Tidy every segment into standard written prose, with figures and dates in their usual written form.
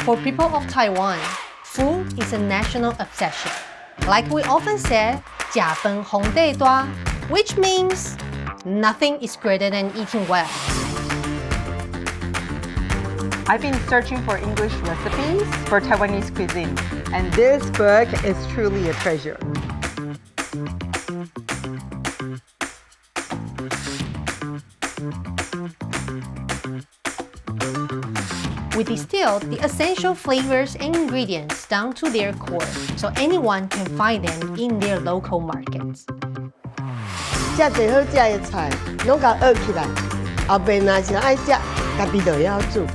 For people of Taiwan, food is a national obsession. Like we often say, 甲分红地大, which means nothing is greater than eating well. I've been searching for English recipes for Taiwanese cuisine, and this book is truly a treasure. We distilled the essential flavors and ingredients down to their core, so anyone can find them in their local markets. 这最好食的菜，拢甲学起来，后边若是爱食，家己就要煮。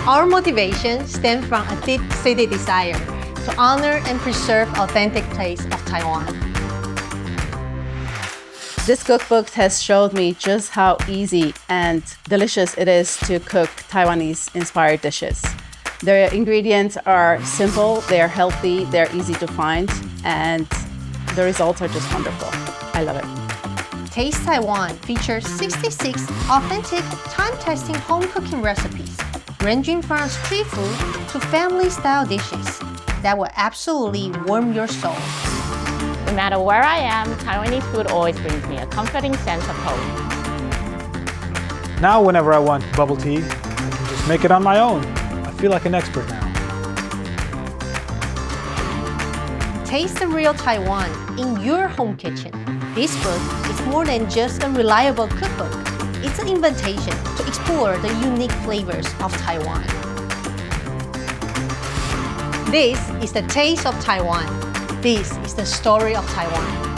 Our motivation stems from a deep-seated desire to honor and preserve authentic taste of Taiwan. This cookbook has showed me just how easy and delicious it is to cook Taiwanese-inspired dishes. The ingredients are simple, they're healthy, they're easy to find, and the results are just wonderful. I love it. Taste Taiwan features 66 authentic, time-testing home cooking recipes, ranging from street food to family-style dishes that will absolutely warm your soul. No matter where I am, Taiwanese food always brings me a comforting sense of home. Now whenever I want bubble tea, I can just make it on my own. I feel like an expert now. Taste the real Taiwan in your home kitchen. This book is more than just a reliable cookbook. It's an invitation to explore the unique flavors of Taiwan. This is the taste of Taiwan. This is the story of Taiwan.